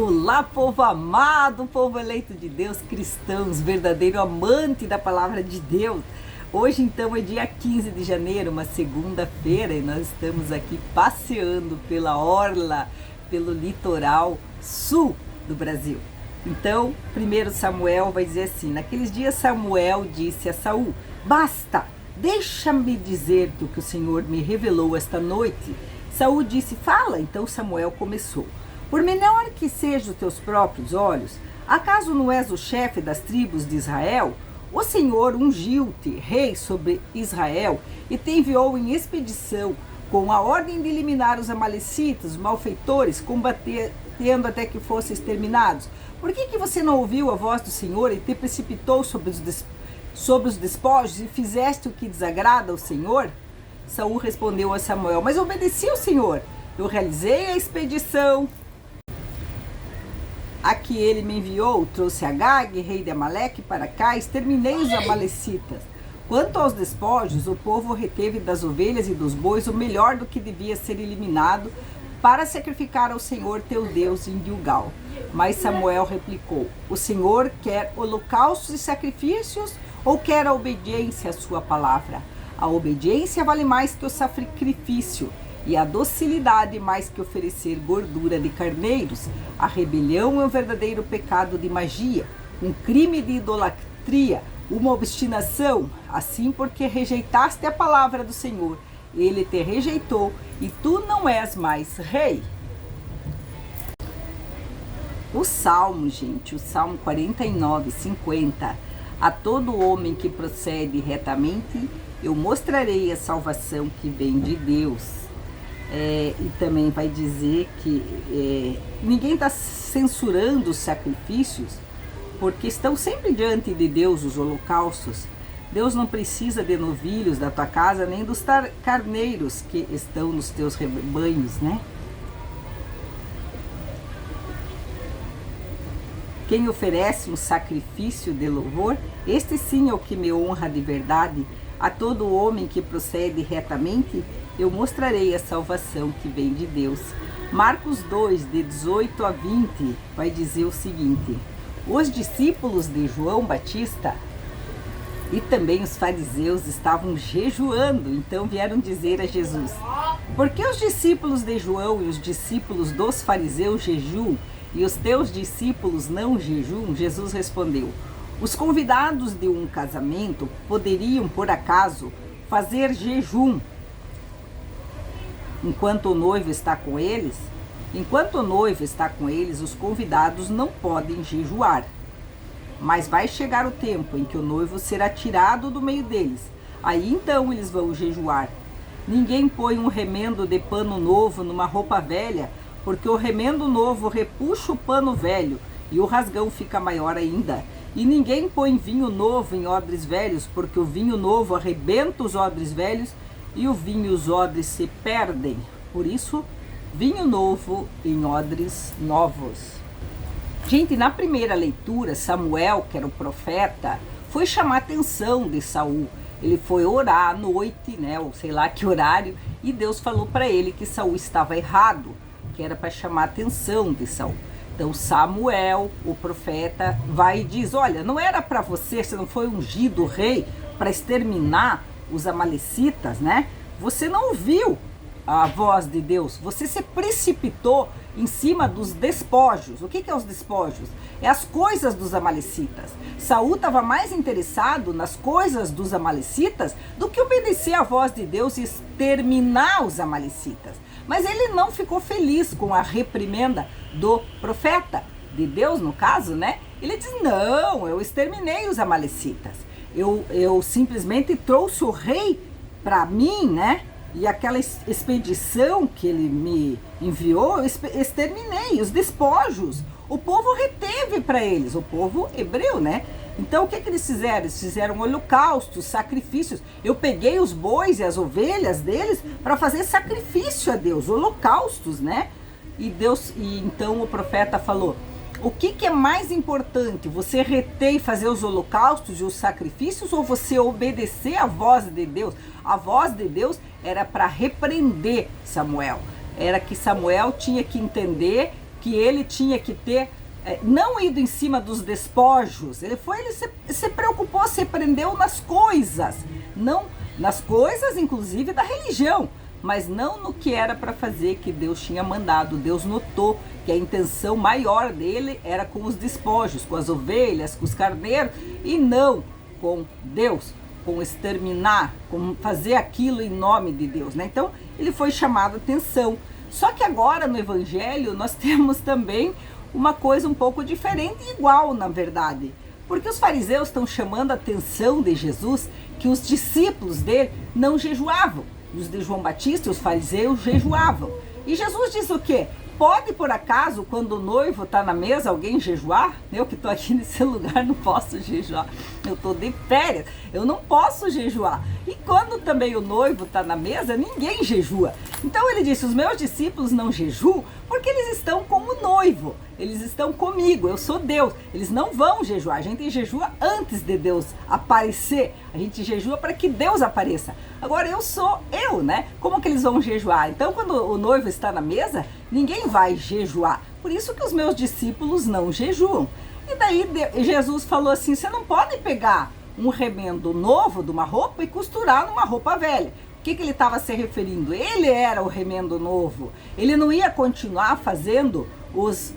Olá, povo amado, povo eleito de Deus, cristãos, verdadeiro amante da palavra de Deus. Hoje, então, é dia 15 de janeiro, uma segunda-feira, e nós estamos aqui passeando pela orla, pelo litoral sul do Brasil. Então, 1 Samuel vai dizer assim: naqueles dias Samuel disse a Saul: basta, deixa-me dizer-te o que o Senhor me revelou esta noite. Saul disse: fala. Então Samuel começou: por menor que sejam os teus próprios olhos, acaso não és o chefe das tribos de Israel? O Senhor ungiu-te rei sobre Israel e te enviou em expedição com a ordem de eliminar os amalecitas, os malfeitores, combatendo até que fossem exterminados. Por que você não ouviu a voz do Senhor e te precipitou sobre os despojos e fizeste o que desagrada ao Senhor? Saul respondeu a Samuel: mas obedeci ao Senhor. Eu realizei a expedição a que ele me enviou, trouxe Agag, rei de Amaleque, para cá, exterminei os amalecitas. Quanto aos despojos, o povo reteve das ovelhas e dos bois o melhor do que devia ser eliminado para sacrificar ao Senhor teu Deus em Gilgal. Mas Samuel replicou: o Senhor quer holocaustos e sacrifícios ou quer a obediência à sua palavra? A obediência vale mais que o sacrifício, e a docilidade mais que oferecer gordura de carneiros. A rebelião é um verdadeiro pecado de magia, um crime de idolatria, uma obstinação. Assim, porque rejeitaste a palavra do Senhor, ele te rejeitou e tu não és mais rei. O Salmo, gente, o Salmo 49, 50. A todo homem que procede retamente, eu mostrarei a salvação que vem de Deus. E também vai dizer que ninguém está censurando os sacrifícios, porque estão sempre diante de Deus os holocaustos. Deus não precisa de novilhos da tua casa, nem dos carneiros que estão nos teus rebanhos, né? Quem oferece um sacrifício de louvor, este sim é o que me honra de verdade. A todo homem que procede retamente, eu mostrarei a salvação que vem de Deus. Marcos 2, de 18 a 20, vai dizer o seguinte: os discípulos de João Batista e também os fariseus estavam jejuando, então vieram dizer a Jesus: por que os discípulos de João e os discípulos dos fariseus jejuam e os teus discípulos não jejuam? Jesus respondeu: os convidados de um casamento poderiam, por acaso, fazer jejum enquanto o noivo está com eles? Enquanto o noivo está com eles, os convidados não podem jejuar. Mas vai chegar o tempo em que o noivo será tirado do meio deles. Aí então eles vão jejuar. Ninguém põe um remendo de pano novo numa roupa velha, porque o remendo novo repuxa o pano velho e o rasgão fica maior ainda. E ninguém põe vinho novo em odres velhos, porque o vinho novo arrebenta os odres velhos e o vinho e os odres se perdem. Por isso, vinho novo em odres novos. Gente, na primeira leitura, Samuel, que era o profeta, foi chamar a atenção de Saul. Ele foi orar à noite, né, ou sei lá que horário, e Deus falou para ele que Saul estava errado, que era para chamar a atenção de Saul. Então Samuel, o profeta, vai e diz: olha, não era para você não foi ungido rei para exterminar os amalecitas, né? Você não ouviu a voz de Deus, você se precipitou em cima dos despojos. O que é os despojos? É as coisas dos amalecitas. Saul estava mais interessado nas coisas dos amalecitas do que obedecer à voz de Deus e exterminar os amalecitas. Mas ele não ficou feliz com a reprimenda do profeta, de Deus no caso, né? Ele diz: não, eu exterminei os amalecitas. Eu simplesmente trouxe o rei para mim, né? E aquela expedição que ele me enviou, eu exterminei os despojos. O povo reteve para eles, o povo hebreu, né? Então o que eles fizeram? Eles fizeram holocaustos, sacrifícios. Eu peguei os bois e as ovelhas deles para fazer sacrifício a Deus, holocaustos, né? E então o profeta falou: o que é mais importante? Você reter e fazer os holocaustos e os sacrifícios, ou você obedecer à voz de Deus? A voz de Deus era para repreender Samuel. Era que Samuel tinha que entender que ele tinha que ter, não ido em cima dos despojos, ele se preocupou, se prendeu nas coisas, não nas coisas inclusive da religião, mas não no que era para fazer, que Deus tinha mandado. Deus notou que a intenção maior dele era com os despojos, com as ovelhas, com os carneiros, e não com Deus, com exterminar, com fazer aquilo em nome de Deus, né? Então ele foi chamado a atenção. Só que agora no Evangelho nós temos também uma coisa um pouco diferente e igual, na verdade. Porque os fariseus estão chamando a atenção de Jesus que os discípulos dele não jejuavam. Os de João Batista e os fariseus jejuavam. E Jesus diz o quê? Pode, por acaso, quando o noivo está na mesa, alguém jejuar? Eu que estou aqui nesse lugar não posso jejuar. Eu estou de férias, eu não posso jejuar. E quando também o noivo está na mesa, ninguém jejua. Então ele disse, os meus discípulos não jejuam porque eles estão com o noivo. Eles estão comigo, eu sou Deus. Eles não vão jejuar. A gente jejua antes de Deus aparecer. A gente jejua para que Deus apareça. Agora eu sou eu, né? Como que eles vão jejuar? Então quando o noivo está na mesa, ninguém vai jejuar. Por isso que os meus discípulos não jejuam. E daí Jesus falou assim, você não pode pegar um remendo novo de uma roupa e costurar numa roupa velha. O que ele estava se referindo? Ele era o remendo novo. Ele não ia continuar fazendo os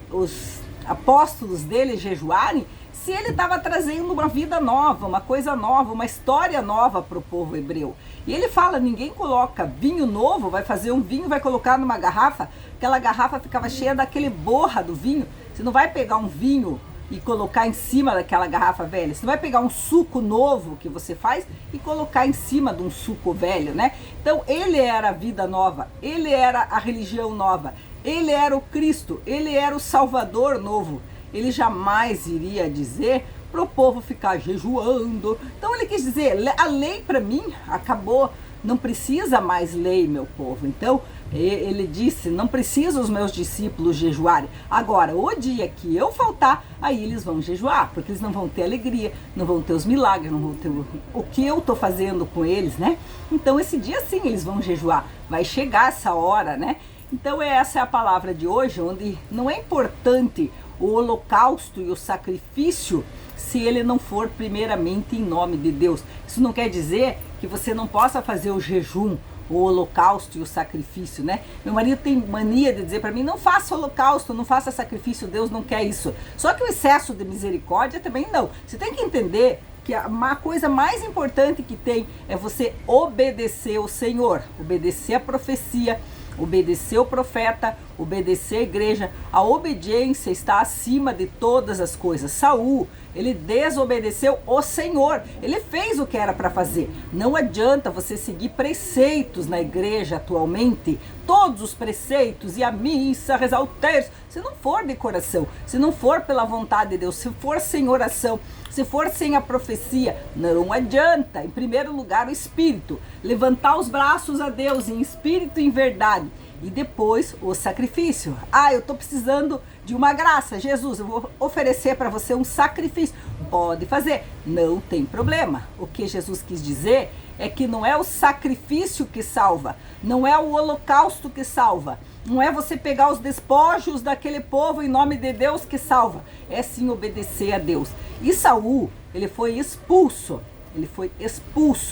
apóstolos dele jejuarem se ele estava trazendo uma vida nova, uma coisa nova, uma história nova para o povo hebreu. E ele fala, ninguém coloca vinho novo, vai fazer um vinho, vai colocar numa garrafa, aquela garrafa ficava cheia daquele borra do vinho. Você não vai pegar um vinho e colocar em cima daquela garrafa velha. Você não vai pegar um suco novo que você faz e colocar em cima de um suco velho, né? Então ele era a vida nova, ele era a religião nova, ele era o Cristo, ele era o Salvador novo. Ele jamais iria dizer para o povo ficar jejuando. Então ele quis dizer, a lei para mim acabou, não precisa mais lei, meu povo. Então ele disse, não precisa os meus discípulos jejuarem. Agora, o dia que eu faltar, aí eles vão jejuar, porque eles não vão ter alegria, não vão ter os milagres, não vão ter o que eu estou fazendo com eles, né? Então esse dia sim eles vão jejuar, vai chegar essa hora, né? Então essa é a palavra de hoje, onde não é importante o holocausto e o sacrifício se ele não for primeiramente em nome de Deus. Isso não quer dizer que você não possa fazer o jejum, o holocausto e o sacrifício, né? Meu marido tem mania de dizer para mim, não faça holocausto, não faça sacrifício, Deus não quer isso. Só que o excesso de misericórdia também não. Você tem que entender que uma coisa mais importante que tem é você obedecer o Senhor, obedecer a profecia, obedecer o profeta, obedecer a igreja. A obediência está acima de todas as coisas. Saul, ele desobedeceu o Senhor, ele fez o que era para fazer. Não adianta você seguir preceitos na igreja atualmente, todos os preceitos e a missa, rezar o terço, se não for de coração, se não for pela vontade de Deus, se for sem oração, se for sem a profecia, não adianta. Em primeiro lugar, o espírito, levantar os braços a Deus em espírito e em verdade. E depois o sacrifício. Eu estou precisando de uma graça. Jesus, eu vou oferecer para você um sacrifício. Pode fazer, não tem problema. O que Jesus quis dizer é que não é o sacrifício que salva, não é o holocausto que salva, não é você pegar os despojos daquele povo em nome de Deus que salva. É sim obedecer a Deus. E Saul, ele foi expulso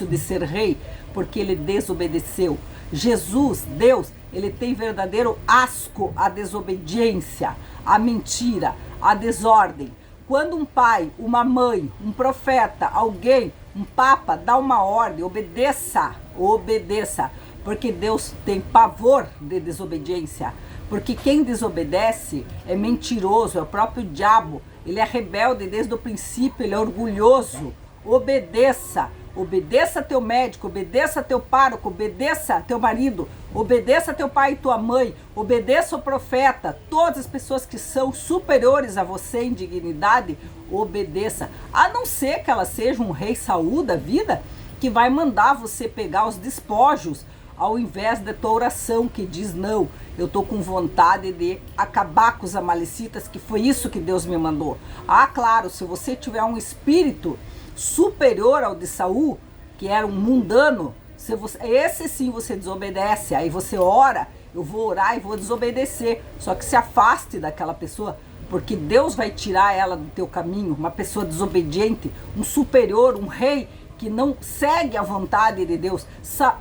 de ser rei, porque ele desobedeceu. Jesus, Deus, ele tem verdadeiro asco à desobediência, à mentira, à desordem. Quando um pai, uma mãe, um profeta, alguém, um papa dá uma ordem, obedeça, porque Deus tem pavor de desobediência. Porque quem desobedece é mentiroso, é o próprio diabo. Ele é rebelde desde o princípio, ele é orgulhoso. Obedeça. Obedeça teu médico, obedeça teu pároco, obedeça teu marido, obedeça teu pai e tua mãe, obedeça o profeta, todas as pessoas que são superiores a você em dignidade, obedeça. A não ser que ela seja um rei Saul da vida, que vai mandar você pegar os despojos, ao invés da tua oração que diz, não, eu estou com vontade de acabar com os amalecitas, que foi isso que Deus me mandou. Claro, se você tiver um espírito superior ao de Saul, que era um mundano, esse sim você desobedece, aí você ora eu vou orar e vou desobedecer. Só que se afaste daquela pessoa, porque Deus vai tirar ela do teu caminho. Uma pessoa desobediente, um superior, um rei que não segue a vontade de Deus.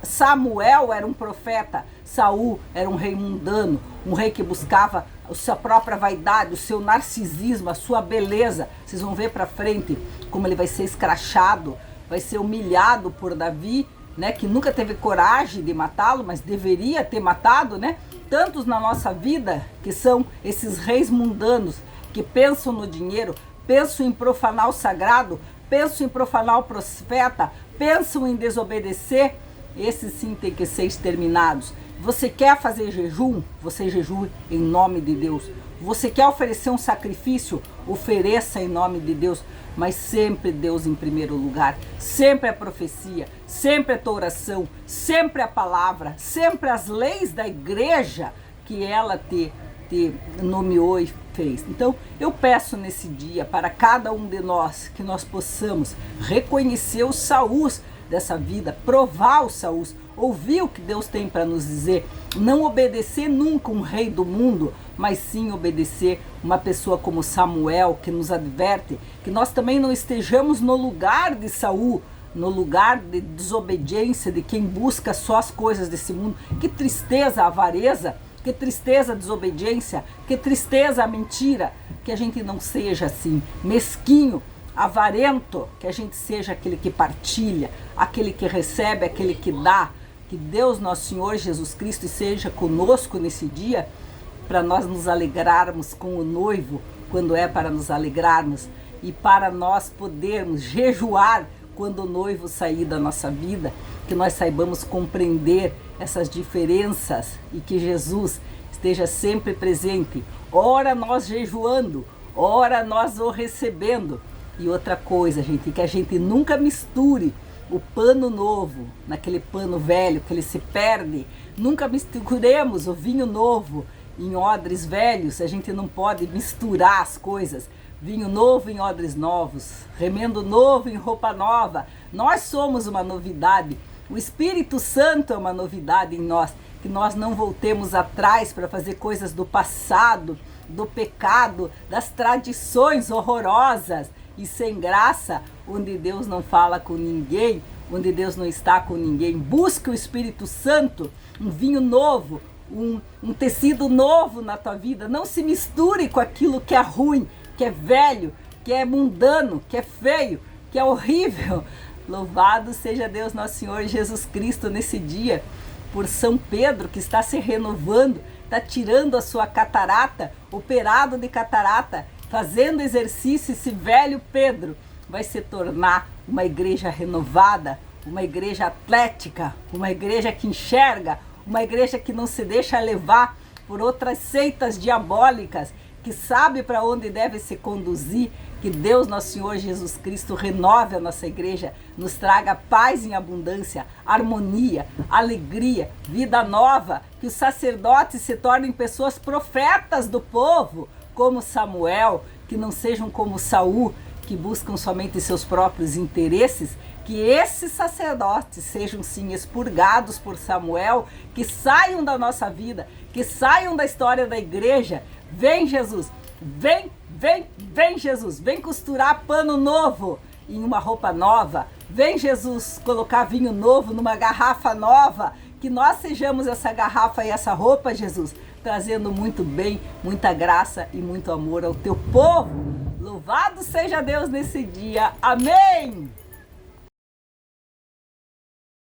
Samuel era um profeta, Saul era um rei mundano, um rei que buscava a sua própria vaidade, o seu narcisismo, a sua beleza. Vocês vão ver para frente como ele vai ser escrachado, vai ser humilhado por Davi, né, que nunca teve coragem de matá-lo, mas deveria ter matado, né? Tantos na nossa vida que são esses reis mundanos, que pensam no dinheiro, pensam em profanar o sagrado, pensam em profanar o profeta, pensam em desobedecer. Esses sim tem que ser exterminados. Você quer fazer jejum? Você jejue em nome de Deus. Você quer oferecer um sacrifício? Ofereça em nome de Deus. Mas sempre Deus em primeiro lugar. Sempre a profecia, sempre a tua oração, sempre a palavra, sempre as leis da igreja que ela te nomeou e fez. Então eu peço nesse dia para cada um de nós que nós possamos reconhecer os Saús dessa vida, provar os Saús, ouvir o que Deus tem para nos dizer, não obedecer nunca um rei do mundo, mas sim obedecer uma pessoa como Samuel, que nos adverte que nós também não estejamos no lugar de Saul, no lugar de desobediência, de quem busca só as coisas desse mundo. Que tristeza a avareza, que tristeza a desobediência, que tristeza a mentira. Que a gente não seja assim, mesquinho, avarento, que a gente seja aquele que partilha, aquele que recebe, aquele que dá. Que Deus, nosso Senhor Jesus Cristo, seja conosco nesse dia, para nós nos alegrarmos com o noivo, quando é para nos alegrarmos, e para nós podermos jejuar quando o noivo sair da nossa vida, que nós saibamos compreender essas diferenças e que Jesus esteja sempre presente, ora nós jejuando, ora nós o recebendo. E outra coisa, gente, que a gente nunca misture o pano novo naquele pano velho, que ele se perde. Nunca misturemos o vinho novo em odres velhos. A gente não pode misturar as coisas. Vinho novo em odres novos, remendo novo em roupa nova. Nós somos uma novidade. O Espírito Santo é uma novidade em nós. Que nós não voltemos atrás para fazer coisas do passado, do pecado, das tradições horrorosas e sem graça, onde Deus não fala com ninguém, onde Deus não está com ninguém. Busque o Espírito Santo, um vinho novo, um tecido novo na tua vida. Não se misture com aquilo que é ruim, que é velho, que é mundano, que é feio, que é horrível. Louvado seja Deus nosso Senhor Jesus Cristo nesse dia, por São Pedro, que está se renovando, está tirando a sua catarata, operado de catarata, fazendo exercício. Esse velho Pedro vai se tornar uma igreja renovada, uma igreja atlética, uma igreja que enxerga, uma igreja que não se deixa levar por outras seitas diabólicas, que sabe para onde deve se conduzir. Que Deus, nosso Senhor Jesus Cristo, renove a nossa igreja, nos traga paz em abundância, harmonia, alegria, vida nova, que os sacerdotes se tornem pessoas profetas do povo, como Samuel, que não sejam como Saul, que buscam somente seus próprios interesses. Que esses sacerdotes sejam sim expurgados por Samuel, que saiam da nossa vida, que saiam da história da igreja. Vem Jesus, vem Jesus, vem costurar pano novo em uma roupa nova. Vem Jesus colocar vinho novo numa garrafa nova. Que nós sejamos essa garrafa e essa roupa, Jesus, trazendo muito bem, muita graça e muito amor ao teu povo. Louvado seja Deus nesse dia. Amém!